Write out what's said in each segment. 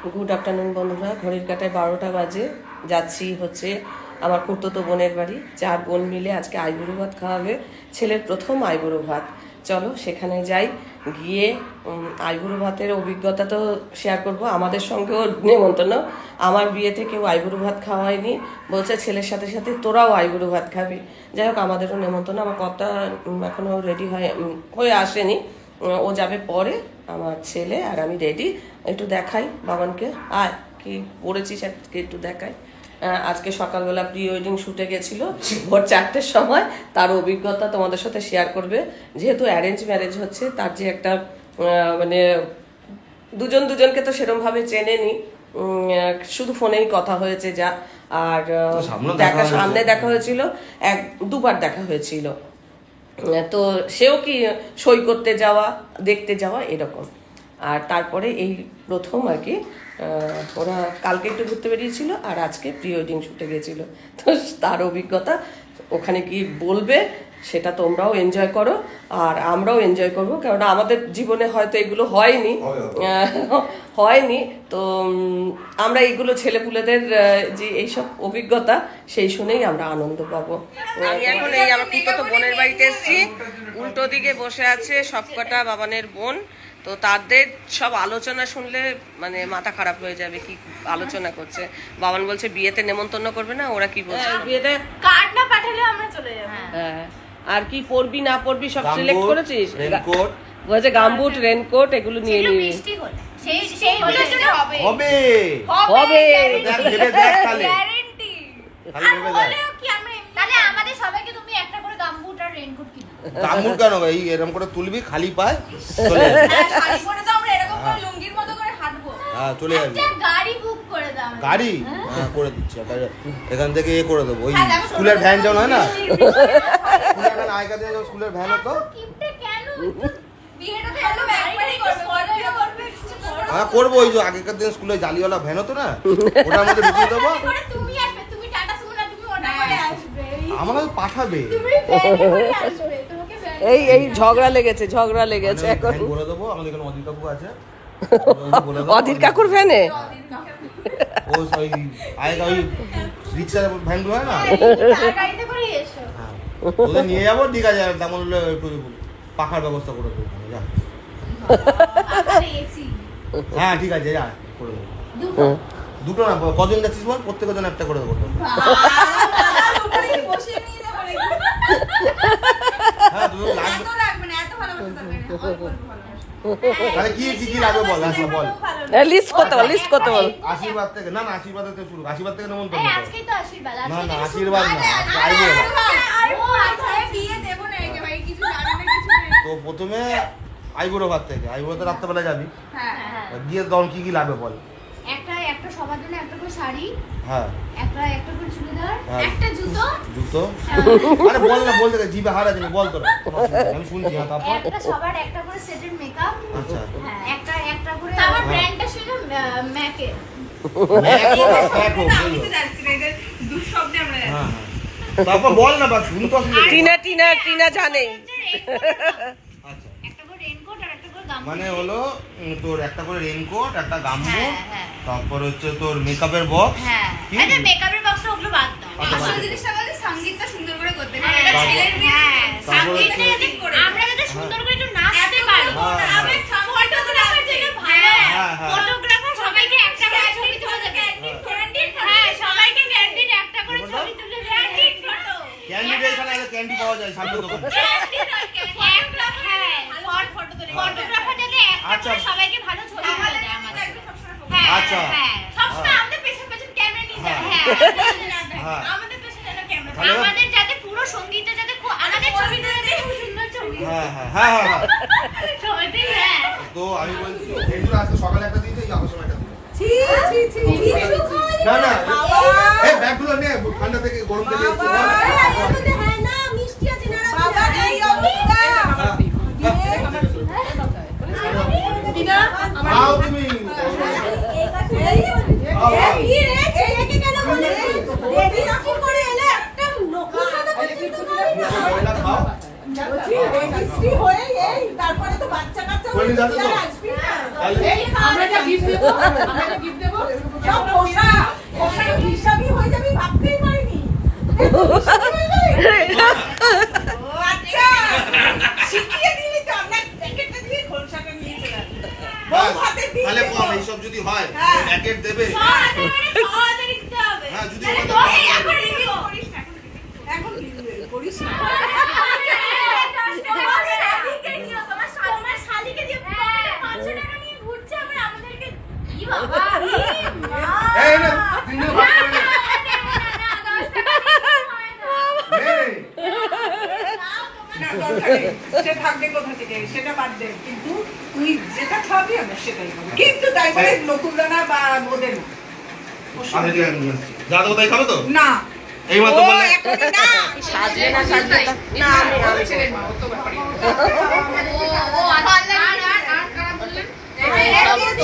Good afternoon বন্ধুরা, ঘড়ির কাঁটায় 12টা বাজে। যাচ্ছি হচ্ছে আমার খুড়তুতো বোনের বাড়ি। 4 বোন মিলে আজকে আইবুড়ো ভাত খাওয়াবে, ছেলের প্রথম আইবুড়ো ভাত। চলো সেখানে যাই, গিয়ে আইবুড়ো ভাতের অভিজ্ঞতা তো শেয়ার করব। আমাদের সঙ্গেও নেমন্তন্ন, আমার বিয়েতে কেউ আইবুড়ো ভাত খাওয়ায়নি, বলছে ছেলের সাথে সাথে তোরাও আইবুড়ো ভাত খাবি। যাই হোক, আমাদেরও নেমন্তন্ন। আমার কথা এখনও রেডি হয়ে আসেনি, ও যাবে পরে। আমার ছেলে আর আমি রেডি। একটু দেখাই বাবানকে, আয় কি পড়েছিস আজকে একটু দেখাই। আজকে সকালবেলা প্রি ওয়েডিং শুটে গেছিল ভোর 4টের সময়, তার অভিজ্ঞতা তোমাদের সাথে শেয়ার করবে। যেহেতু অ্যারেঞ্জ ম্যারেজ হচ্ছে, তার যে একটা মানে দুজন দুজনকে তো সেরকমভাবে চেনেনি, শুধু ফোনেই কথা হয়েছে যা। আর সামনে দেখা হয়েছিল, দুবার দেখা হয়েছিল। তো সেও কি সই করতে যাওয়া, দেখতে যাওয়া এরকম। আর তারপরে এই প্রথম আর কি, ওরা কালকে একটু ঘুরতে বেরিয়েছিল আর আজকে প্রি ওয়েডিং শুটে গেছিলো। তো তার অভিজ্ঞতা ওখানে কি বলবে, সেটা তোমরাও এনজয় করো আর আমরাও এনজয় করবো, কারণ আমাদের জীবনে হয়তো এগুলো হয়নি। তো আমরা এইগুলো ছেলেপুলেদের যে এইসব অভিজ্ঞতা, সেই শুনেই আমরা আনন্দ পাবো। আমি এখন এই আমার খুড়তুতো বোনের বাড়িতে এসেছি। উল্টো দিকে বসে আছে সবকটা বাবানের বোন। তো তাদের সব আলোচনা শুনলে মানে মাথা খারাপ হয়ে যাবে, কি আলোচনা করছে। বাবান বলছে বিয়েতে নেমন্তন্ন করবে না, ওরা কি বলছে বিয়েতে কার্ড না পাঠালে আমরা চলে যাব। হ্যাঁ, আর কি পরবি না পরবি সব সিলেক্ট করেছিস? রেনকোট বলছে, গামবুট, রেনকোট এগুলো নিয়ে নিবি। মিষ্টি হলে সেই হলে হবে হবে দেখ তাহলে গ্যারান্টি। হলেও কি আমরা তাহলে আমাদের সবাইকে তুমি একটা করে গামবুট আর রেনকোট কিনে। গামবুট কেন ভাই, এরকম করে তুলবি খালি পায় চলে যাবে। হ্যাঁ, খালি পরে তো আমরা এরকম করে লুঙ্গির মতো করে হাঁটবো। হ্যাঁ, চলে যাবে। একটা গাড়ি বুক করে দাও। গাড়ি হ্যাঁ করে দিচ্ছি, এখান থেকে করে দেবো। ওই স্কুলের ভ্যান যেমন হয় না, স্কুলের আগেকার দিনে যখন স্কুলের ভ্যান হতো। কেন বিয়েটা তো এলো একবারই করবে। হ্যাঁ করবো, ওই যে আগেকার দিনে স্কুলে জালিওয়ালা ভ্যান হতো না, ওটার মধ্যে ঢুকিয়ে দেবো। তুমি আসবে, তুমি টাটা সুমো না, তুমি ওটা করে আসবে। আমাকে পাঠাবে, তুমি ভ্যানে করে আসবে, তোমাকে এই ঝগড়া লেগেছে এখন। বলে দেবো আমাদের এখানে অধীর কাকু আছে, অধীর কাকুর ভ্যানে ও ওই আগেকার ওই রিক্সার ভ্যানগুলো হয় না, তার গাড়িতে করে এসো। হ্যাঁ ওদের নিয়ে যাবো। ঠিক আছে, তেমন হলে একটু পাখার ব্যবস্থা করে দেবো। যা এসি। হ্যাঁ ঠিক আছে, যা করে দেবো। দুটো না, কজন যাচ্ছিস বল, প্রত্যেকের জন্য একটা করে দেবো। হ্যাঁ তুমি লাগবে না, এত ভালোবাসা থাকবে না, তাহলে কি কি লাগবে বল, আচ্ছা বল, লিস্ট করতে বল। আশীর্বাদ থেকে না, আশীর্বাদ থেকে শুরু, আশীর্বাদ থেকে নেমন তো আজকেই তো আশীর্বাদ। না না, আশীর্বাদ না, আইবো বিয়ে দেব না একে ভাই, কিছু জানি না কিছু। তো প্রথমে আইবুড়ো ভাত থেকে, আইবুড়ো তো রাত্রেবেলা যাবি। হ্যাঁ গিয়ে তখন কি কি লাগবে বল। একটা সবার জন্য একটা করে শাড়ি, হ্যাঁ একটা করে চুড়িদার, একটা জুতো। আরে বল না, বলতে জিভে হার আছে, বল তোরা, আমি শুনছি। হ্যাঁ তারপর সবার একটা করে সেটের মেকআপ। আচ্ছা হ্যাঁ একটা করে আমার ব্র্যান্ডটা ছিল ম্যাকে। আমি তো জানছি না, এদের দুঃশব্দে আমরা জানি। হ্যাঁ তারপর বল না, বাস শুনতে অসুবিধা। টিনা জানে। আচ্ছা, একটা করে রেনকোট আর একটা করে গামবুট। মানে হলো তোর একটা করে রেনকোট, একটা গামবুট, তারপর হচ্ছে তোর মেকআপের বক্স। হ্যাঁ আরে মেকআপের বক্স ওগুলো বাদ দাও। আসল জিনিসটা বলে সঙ্গীতটা সুন্দর করে করতে হবে। এটা ছেলের বিয়ে, সঙ্গীতটা যদি করে আমরা যদি সুন্দর করে একটু নাচতে পারবো, আমরা ফটোগ্রাফার যেটা ভালো, ফটোগ্রাফার সবাইকে একটা করে ছবি তুলে দেবে। হ্যাঁ সবাইকে ক্যান্ডিড একটা করে ছবি তুলে দেবে। ক্যান্ডিড ফটো, ক্যান্ডিড এখানে আগে ক্যান্ডি পাওয়া যায় সামনে দোকানে। ফটোগ্রাফার যাতে একটা করে সবাইকে ভালো ছবি তুলে দেয় আমাদের। হ্যাঁ আচ্ছা সবসময় আমাদের পেছন ক্যামেরা নিয়ে যায়। হ্যাঁ আমাদের পেছনে একটা ক্যামেরা, আমাদের যাতে পুরো সঙ্গীতটা যাতে আমাদের ছবি তুলে দেয়, খুব সুন্দর ছবি। হ্যাঁ ছবিতে। হ্যাঁ তো আমি বলছি ফ্রেন্ডরা আজকে সকালে একটা দিয়েছে, এই আবার সময় একটা দিয়েছে। না না, এই ব্যাগগুলো নে, ঠান্ডা থেকে গরম থেকে এসেছে। হ্যাঁ না মিষ্টি আছে না বাবা, এই অবস্থা। আও তুমি মিষ্টি হয়ে এই তারপরে তো বাচ্চা কাচ্চা বলি দাদু তো? আসবি না আমরা যা গিফট দেবো আমরা যা গিফট দেবো সব খোসা হিসাবই হয়ে যাবে ভাবতেই পারিনি ও আচ্ছা শিখিয়ে দিলি তো আমরা প্যাকেটটা দিয়ে খোসাটা নিয়ে চলে আসবো বউ হাতে দিয়ে তাহলে দেবো। কম এইসব যদি হয় হ্যাঁ। প্যাকেট দেবে হ্যাঁ যদি এখন করিস না এই না তিনটে ভাগ করে নে। এই, না দরকার নেই। সে থাকবে কোথা থেকে সেটা বাদ দে কিন্তু তুই যেটা খাবি আমরা সেটাই খাবো কিন্তু তাই বলে নকুলদানা বা ওদের না। আমি ঠিক আছে, নিয়ে আসছি। দাদু তাই খাবে তো না এই মাত্র ও বললে এখনই না সাজবে না সাজবে না না আমি ছেলের মা ও তো ব্যাপারই না।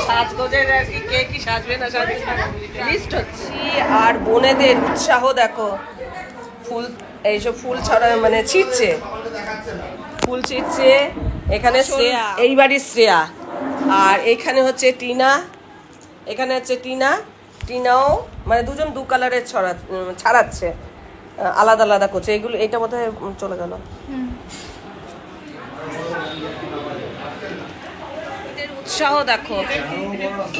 সাজগোজের আর কি কে কি সাজবে না সাজবে লিস্ট হচ্ছে আর বোনেদের উৎসাহ দেখো ফুল এইসব ফুল ছড়া মানে ছিটছে ফুল ছিটছে এখানে শ্রেয়া এই বাড়ির শ্রেয়া আর এখানে হচ্ছে টিনা এখানে হচ্ছে টিনাও মানে দুজন দু কালারের ছাড়াচ্ছে আলাদা আলাদা করছে এগুলো এটা বোধহয় চলে গেল উৎসাহ দেখো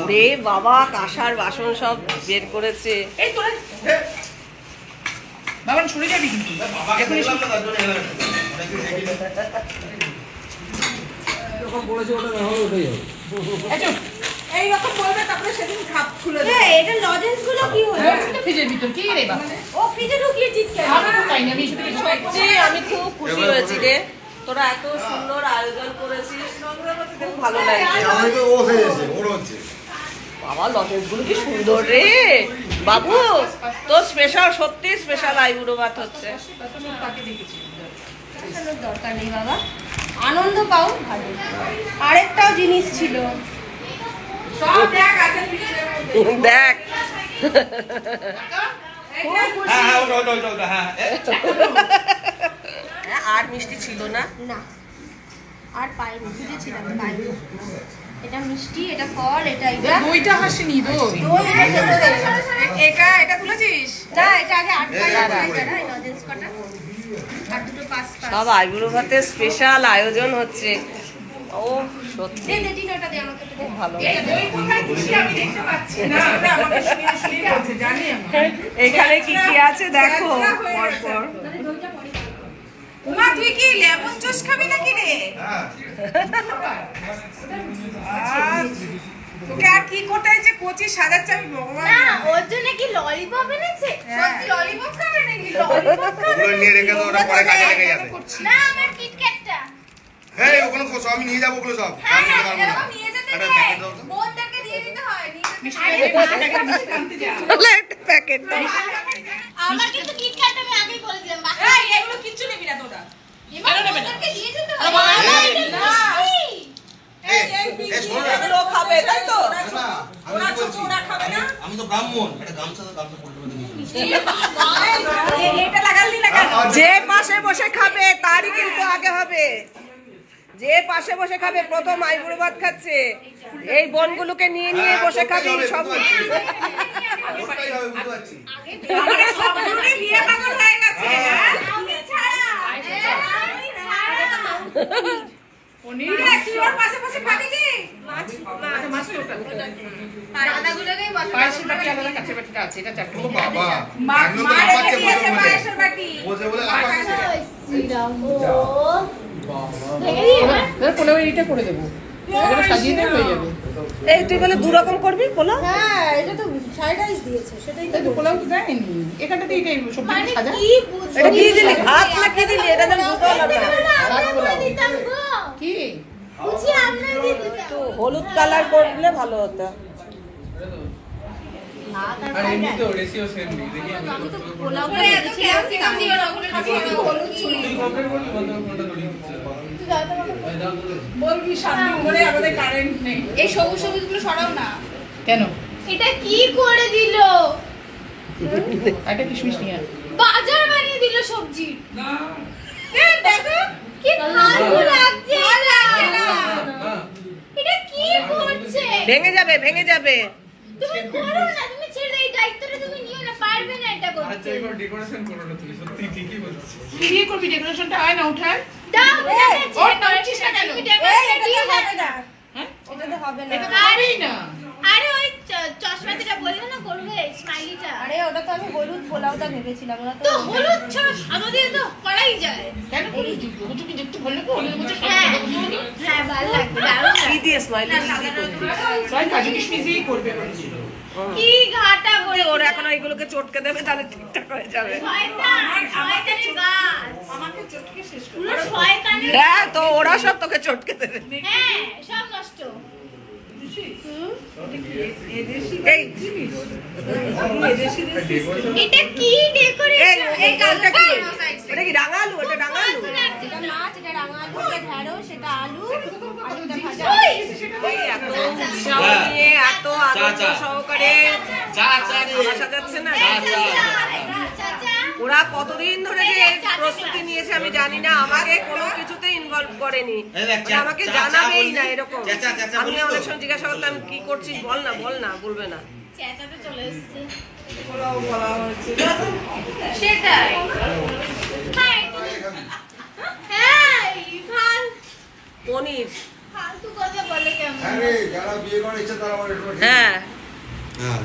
রে বাবা কাঁসার বাসন সব বের করেছে এই তোরা বাবা সরে যাবি কিন্তু এখনই সামনে তার জন্য এলাম অনেকে দেখি যখন বলেছে ওটা ব্যবহার উঠে যাবে এইরকম বলবে তারপরে সেদিন খাপ খুলে দেবে এটা লজেন্স গুলো কি হলো ফ্রিজের ভিতর কি রে বাবা ও ফ্রিজে ঢুকিয়েছিস কেন আমি তো তাই না আমি শুধু কিছু সত্যি আমি খুব খুশি হয়েছি রে তোরা এত সুন্দর আয়োজন করেছিস খুব ভালো লাগছে আমি তো ও সেজেছে ওর হচ্ছে বাবা লজেন্স গুলো কি সুন্দর রে বাবু তো স্পেশাল সত্যি স্পেশাল আইবুড়ো ভাত হচ্ছে তাকে দেখেছি আসানোর দরকার নেই বাবা আনন্দ পাও ভালো আরেকটাও জিনিস ছিল সব দেখ আছে ফ্রিজের মধ্যে দেখ হ্যাঁ ওটা হ্যাঁ আর মিষ্টি ছিল না না আর পাইনি বুঝেছিলাম পাইনি এটা মিষ্টি এটা ফল এটা এটা দইটা হাসিনি দই দই এটা খেতে দে। এটা তুলেছিস না এটা আগে আটকাই না লজেন্স কটা আর দুটো পাস পাস সব আইবুড়ো ভাতের স্পেশাল আয়োজন হচ্ছে ও সত্যি দে দে ডিনারটা দে আমাকে একটু দে। ভালো এই দই কোথায় দিছি আমি দেখতে পাচ্ছি না ওটা আমাকে শুনিয়ে শুনিয়ে বলছে জানি আমি এখানে কি কি আছে দেখো পরপর উমা তুই কি লেমন জুস খাবি নাকি রে হ্যাঁ তোকে আর কি কোথায় যে কোচি সাজাচ্ছে আমি ভগবান না ওর জন্য কি ললিপপ এনেছে সত্যি ললিপপ খাবে নাকি ললিপপ ওগুলো নিয়ে রেখে তো ওটা পরে কাজে লেগে যাবে না আমার কিটক্যাটটা হ্যাঁ ওগুলো সব আমি নিয়ে যাবো ওগুলো সব আমি নিতে পারবো না। নিয়ে যেতে একটা প্যাকেট দাও তো। বোনদেরকে দিয়ে দিতে হয় একটা প্যাকেট দাও আমার কিন্তু কিটক্যাট আমি আগেই বলে দিলাম বাকি এই এগুলো কিচ্ছু নিবি না তোরা এবার বোনদেরকে দিয়ে দিতে হয় এই, এই শোনো না। এগুলো খাবে তাই তো না, আমি ওরা কি ছোট, বলছি? ওরা খাবে না? আমি তো ব্রাহ্মণ একটা গামছা পড়তে পড়তে দিয়েছি এটা লাগালি না কেন যে পাশে বসে খাবে তারই কিন্তু আগে হবে যে পাশে বসে খাবে প্রথম আইবুড়ো ভাত খাচ্ছে এই বনগুলোকে নিয়ে নিয়ে বসে খাবি সব ওটাই হবে বুঝতে পারছি আমাদের সবগুলোরই বিয়ে পাগল হয়ে গেছে আমি ছাড়া আমি ছাড়া পনির তুই ওর পাশে বসে খাবি কি আচ্ছা মাছ ওটা দাদাগুলোকেই পায়েসের বাটি আলাদা কাঁচের বাটিটা আছে এটা চারটে ও বাবা মা একদম তো মা লাফাচ্ছে রেখে দিয়েছে বসে বসে পায়েসের বাটি বসে বলে লাফাচ্ছে পোলাও এইটা করে দেবো এগুলো সাজিয়ে দেবে হয়ে যাবে এই তুই বলে দু রকম করবি পোলা হ্যাঁ এটা তো ফ্রাইড রাইস দিয়েছে সেটাই তাই তো পোলাও তো দেয়নি এখানটাতে এইটাই সবজি মানে সাজা কি বুঝছো এটা কি দিলি ভাত না কি দিলি এটা যেন বুঝতে পারলাম না আমরা করে দিতাম গো কি বুঝি আমরা দিয়ে দিতাম তো হলুদ কালার করলে ভালো হতো আর এমনিতেও রেশিও সেম নেই দেখি আমি পোলাও করে এত ক্যাপসিকাম দিও না ওগুলো খাবি হলুদ ছুরি তুই কমপ্লিট করলি বন্ধ কোনটা ধরি বলবি শান্তি করে আমাদের কারেন্ট নেই এই সবুজ সবুজগুলো সরাও না কেন এটা কি করে দিল একটা কিশমিশ নিয়ে আয়। বাজার বানিয়ে দিল সবজি দেখো কি ফালতু লাগছে এটা। এটা কি করছে? ভেঙে যাবে তুমি করো না, তুমি ছেড়ে দাও, এই দায়িত্বটা তুমি নিও না, পারবে না এটা করতে। আচ্ছা এবার ডেকোরেশন করো না তুমি, সত্যি ঠিকই বলছিস। কি দিয়ে করবি ডেকোরেশনটা? হয় না উঠার? দাও না, ওর টানছিস না কেন? তুমি ডেকোরেশন দিয়ে হবে না হ্যাঁ? এটাতে হবে না এটা তো হবেই না। আরে ওই চশমাটা বললে না করবে স্মাইলিটা। আরে ওটা তো আমি হলুদ পোলাওটা ভেবেছিলাম ওটা তো হলুদ চশ আমাদের তো করাই যায়। কেন করবি? ওটা কি দেখতে ভালো লাগবে? হলুদের মধ্যে হ্যাঁ সাদা হ্যাঁ ভালো লাগবে, দারুণ কি লাগবে। দিয়ে স্মাইলি কি করবি? সবাই কাজু কিশমিশ দিয়েই করবে বলেছিল। কি ঘাটা করে ওরা এখন এইগুলোকে চটকে দেবে, তাহলে ঠিকঠাক হয়ে যাবে। শয়তানের গাছ, আমাকে চটকে শেষ করে পুরো শয়তানের। হ্যাঁ, তো ওরা সব তোকে চটকে দেবে। হ্যাঁ সব নষ্ট। এই এটা কি ডেকোরেশন? এই গালটা কি? এটা কি রাঙালু? এটা রাঙালু? এটা মাছ এটা রাঙা আলু এটা ঢেঁড়স সেটা আলু আর এটা ভাজা এই এত উৎসাহ নিয়ে এত আনন্দ সহকারে খাবার সাজাচ্ছে না। ওরা কতদিন ধরে যে প্রস্তুতি নিয়েছে আমি জানি না, আমাকে কোনো কিছুতে ইনভলভ করেনি, মানে আমাকে জানাবেই না এরকম। আমি অনেক সময় জিজ্ঞাসা করতাম কি করছিস, বল না বলবে না। চেঁচাতে চলে এসেছে। পোলাও বলা হয়েছে সেটাই। হ্যাঁ পনির, ফালতু কথা বলে কেমন? যারা বিয়ে করে ইচ্ছা তারা আমার একটু হ্যাঁ হ্যাঁ,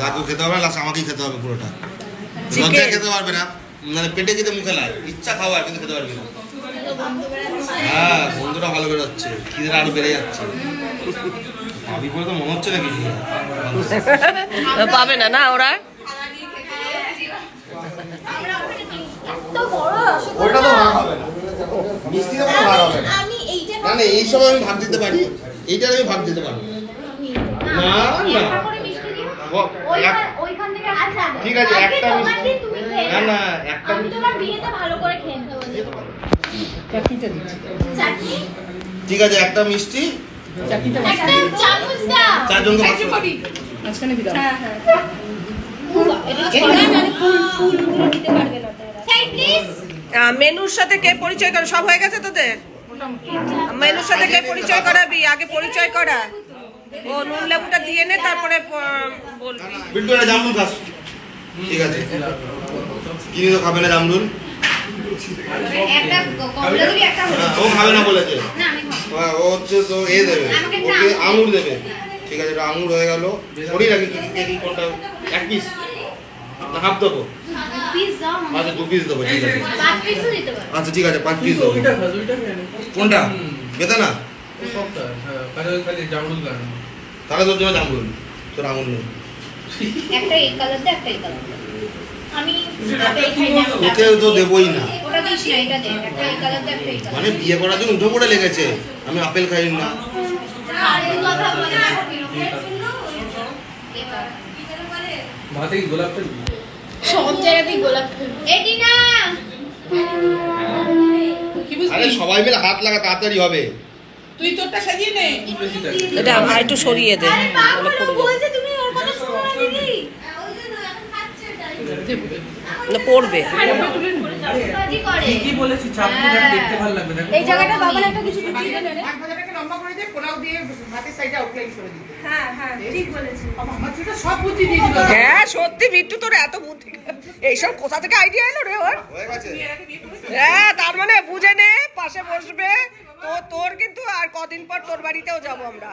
কাকু খেতে হবে না, লাস্ট আমাকেই খেতে হবে পুরোটা। Chicken. লজ্জায় খেতে পারবে না, মানে পেটে খেতে মুখে লাগে, ইচ্ছা খাওয়ার কিন্তু খেতে পারবি না। হ্যাঁ, বন্ধুরা ভালো করে যাচ্ছে, খিদেটা আরো বেড়ে যাচ্ছে। ভাবি করে তো মনে হচ্ছে না কিছু। পাবে না না ওরা। এত বড় ওইটা তো রসগোল্লা। ভাগ হবে না, মিষ্টি তো ভাগ হবে না। আমি এইটা না না, এইসব আমি ভাগ দিতে পারি, এইটার আমি ভাগ দিতে পারবো না। না। একটা করে মিষ্টি দিও। ওইখান থেকে আচ্ছা ঠিক আছে, আজকে একটা তোমার মিষ্টি। দিন তুমি খেয়ে না নাও। না, একটা আমি মিষ্টি। তোমার বিয়েতে ভালো করে খেয়ে নেবো। চাটনিটা দিচ্ছি। চাটনি ঠিক আছে, একটা মিষ্টি, চাটনিটা একটা চামচ দাও। চারজনকে ভাগ সাহায্য করে করি। মাঝখানে দিলাম। এটা ছড়া মানে ফুলগুলো দিতে পারবে না তারা। Side please. মেনুর সাথে কে পরিচয় করে? সব হয়ে গেছে তোদের? মেনুর সাথে কে পরিচয় করাবি? আগে পরিচয় করা। ও নুন লেবুটা দিয়ে নে, তারপরে বলবি। বিট্টু একটা জামরুল খাস? ঠিক আছে, কিনি তো খাবে না জামরুল। একটা কমলা দিবি একটা হলুদ। ও খাবে না বলেছে। না আমি খাবো। ও হচ্ছে তো এ দেবে, আমাকে একটা ওকে আঙুর আঙুর দেবে। ঠিক আছে, এটা আঙুর হয়ে গেল। করি নাকি কি কোনটা? এক পিস না হাফ দেবো? পিস দাও আমাকে। আচ্ছা 2 পিস দেবো, ঠিক আছে। 5 পিসও দিতে পারো। আচ্ছা ঠিক আছে, 5 পিস কিন্তু দেবো। ওইটা খাস, ওইটা খেয়ে নে। কোনটা? বেদানা? ও সবটা, হ্যাঁ, খালি জামরুল গান। তাহলে তোর জন্য জামরুল, তোর আঙুর নেই। একটা এই কালার দে, একটা এই কালার দে। আমি এই খাই না। তোকে তো দেবই না, ওটা দিস না, এটা দে। একটা এই কালার দে, একটা এই কালার। মানে বিয়ে করার জন্য উঠে পড়ে লেগেছে। আমি আপেল খাই না। ফালতু কথা বলে না। ভাতে কি গোলাপ ফেলবি? সব জায়গাতেই গোলাপ ফুল। এটি না। কি বুঝলি? আরে সবাই মিলে হাত লাগা, তাড়াতাড়ি হবে। তুই তোরটা সাজিয়ে নে। বেশি দেখ। এটা আর একটু সরিয়ে দে, আরে তাহলে পাগল, পড়ে ও যাবে। বলছে তুমি ওর কথা শুনো না দিদি। না পড়বে। কাজই করে। কি বলেছি, চাপনি দেখ, দেখতে ভালো লাগবে, দেখো। এই জায়গাটা বাবা একটা কিছু দিয়ে দেবে। ভাত ভাজাটাকে লম্বা করে দে, পোলাও দিয়ে ভাতের সাইডে আউটলাইন করে দিবি। হ্যাঁ হ্যাঁ ঠিক বলেছিস আমার ছেলেটা সব বুদ্ধি দিয়ে দিল। হ্যাঁ সত্যি বিট্টু, তোর এত বুদ্ধি, এইসব কোথা থেকে আইডিয়া এলো রে ওর? হয়ে গেছে। হ্যাঁ, তার মানে বুঝে নে, পাশে বসবে। তো তোর কিন্তু আর কদিন পর তোর বাড়িতেও যাবো আমরা।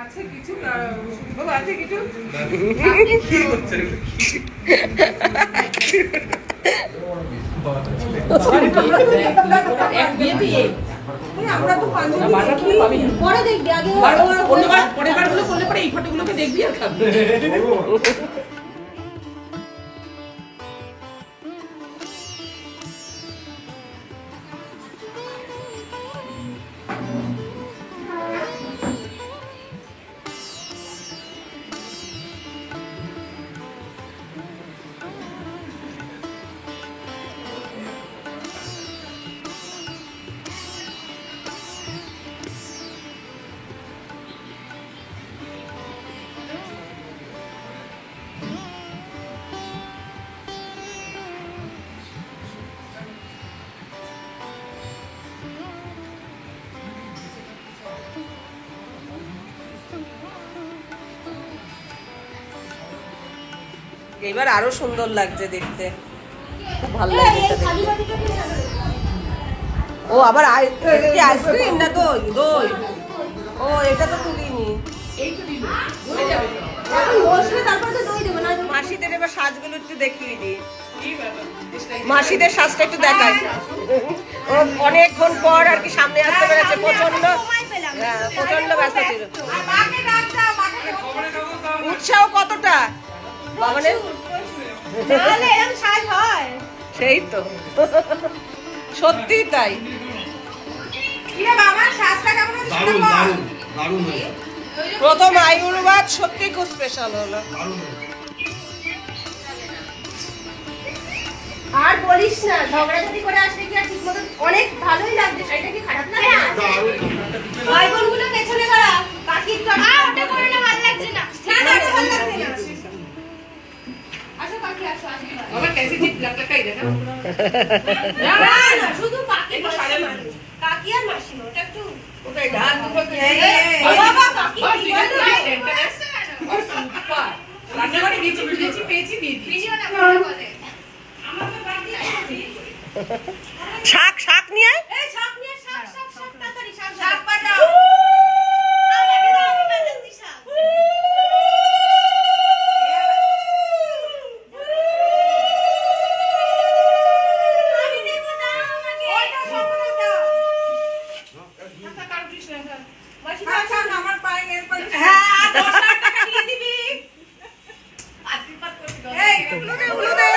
আছে কিছু সম্ভব আছে কিছু কি হচ্ছে রে? এক বিয়েতে এই। আমরা তো পাঁচজন না, বারবার করে পাবি না। পরে দেখবি আগে পরের বারগুলো করলে পরে এই ফটোগুলোকে দেখবি আর খাবি। এবার আরো সুন্দর লাগছে দেখতে, খুব ভালো লাগছে এটা দেখতে। ও আবার কি আইসক্রিম না দই? দই। ও এটা তো তুলিনি। মাসিদের এবার সাজগুলো একটু দেখিয়ে দিই। মাসিদের সাজটা একটু দেখাই। ও অনেকক্ষণ পর আর কি সামনে আসতে পেরেছে, প্রচন্ড প্রচন্ড ব্যস্ত ছিল। উৎসাহ কতটা মানে, সেই তো সত্যি তাই। দারুণ দারুণ দারুণ হয়েছে, প্রথম আইবুড়ো ভাত সত্যি খুব স্পেশাল হলো। দারুণ হয়েছে। আর বলিস না, ঝগড়াঝাটি করে আসলে কি আর ঠিক মতো অনেক ভালোই লাগছে, সেটা কি খারাপ না? ভাই বোনগুলো পেছনে করা বাকি একটু ওটা করে না, ভালো লাগছে না। না না ওটা ভালো লাগছে না। আসো কাকি আসো আসো। আমার कैसे जीत लगता है देखो। না না শুধু বাকি কাকি আর মাসিমা ওটা একটু ওটাই গান দুটো কি বাবা কাকি কি বলতো? সুপার রান্নাঘরে গেছি খুঁজেছি পেয়েছি দিদি। ভিডিও না করে বলে আমাকে বাকি আছে। শাক শাক নিয়ে এই শাক নিয়ে শাক শাক শাক তাড়াতাড়ি শাক শাক পাঠাও। আমাকে দাও, আমি বানাচ্ছি শাক। আমি দেবো না আমাকে। ওইটা সবটা দাও। আচ্ছা কারো কিছু না। মাসিমা আমার পায়ে এর পরে হ্যাঁ 10,000 টাকা দিয়ে দিবি। আশীর্বাদ করছি। এই উলো দে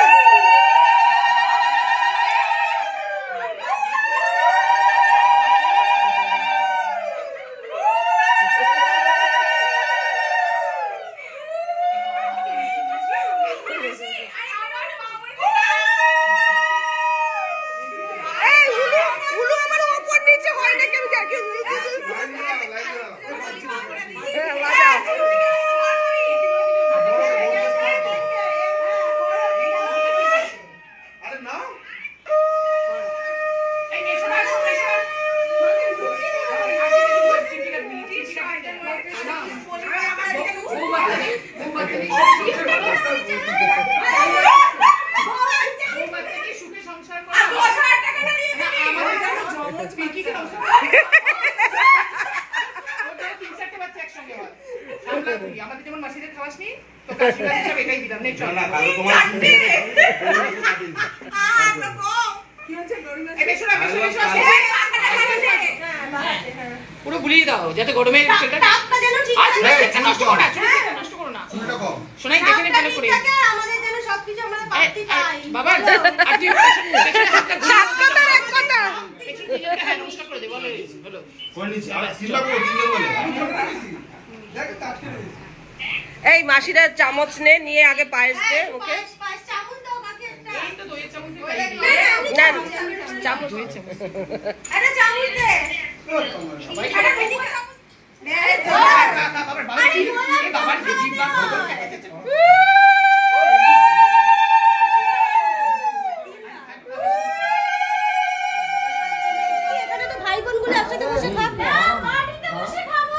আরে না এই এসো না এসো এসো। সুখে সংসার করে 10,000 টাকা দিয়ে দিবি। আমাদের যেন জমজ পিকিকে সংসার ওটাও 3-4টে বাচ্চা একসঙ্গে হয়। সামলা তুই আমাদের যেমন মাসিদের খাওয়াসনি তো কাশিরা হিসাবে এটাই দিলাম নে চল। না কারো তোমার কি হচ্ছে গরিনা এই বেশো না বেশো বেশো পুরো বুলিয়ে দাও যাতে গরমে সেটা টাপটা যেন ঠিক আচ্ছা থাকে। নষ্ট করো না নষ্ট করো না চুলটা কম শোনাই দেখে নে ভালো করে টাপটা ঠিক থাকে, আমাদের যেন সবকিছু আমরা পাতি পাই। বাবা আর তুই পেছনে হাতটা কথা এক কথা। পেছনে দিলে হ্যাঁ নমস্কার করে দে বলে হলো করে নিচ্ছি আর সিলটা করো তিনজন বলে এই মাসিরা চামচ নিয়ে আগে পায়েস দে ওকে। পায়েস পায়েস চামচ দাও বাকি একটা। এই তো দইয়ের চামচ দিয়ে না চামচ একটা চামচ দে। সবাই একটা মিনি চামচ। বাবার বাড়ি এই বাবার কি জিভা এখানে তো ভাই বোনগুলো একসাথে বসে খাবে। মাটিতে বসে খাবো।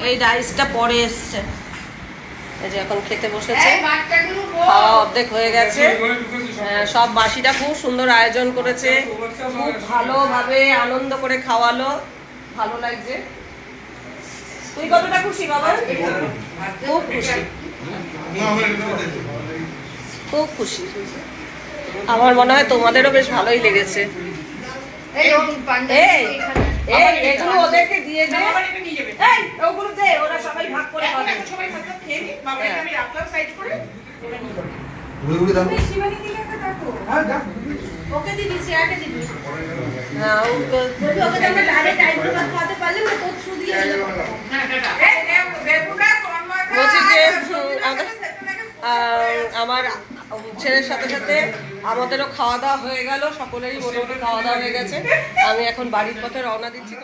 এই রাইসটা পরে এসছে, এই যে এখন খেতে বসেছে। এই বাচ্চাগুলো খাওয়া অর্ধেক হয়ে গেছে। সব মাসিরা খুব সুন্দর আয়োজন করেছে, খুব ভালোভাবে আনন্দ করে খাওয়ালো, ভালো লাগছে। তুই কতটা খুশি বাবা? খুব খুশি, খুব খুশি। আমার মনে হয় তোমাদেরও বেশ ভালোই লেগেছে। এই পান্ডা এই এই এগুলো ওদেরকে দিয়ে দে। বাবার এটা নিয়ে যাবে এই ওগুলো দে, ওরা সবাই ভাগ করে খাবে। এখন সবাই ভাত খেয়ে নি বাবাকে আমি রাখলাম সাইড করে ঘুরে ঘুরে দাও শিবানী দিলে দেখো ওকে দিবি শেয়ারটা দিবি। হ্যাঁ যদি ওকে আমরা ডাইরেক্ট টাইমে ভাত খাওয়াতে পারলে না তোর থ্রু দিয়ে দিলে। হ্যাঁ টাটা এই বেবুটা কর্মটা বলছি যে আমার ছেলের সাথে সাথে আমাদেরও খাওয়া দাওয়া হয়ে গেল, সকলেরই মোটামুটি খাওয়া দাওয়া হয়ে গেছে। আমি এখন বাড়ির পথে রওনা দিচ্ছি।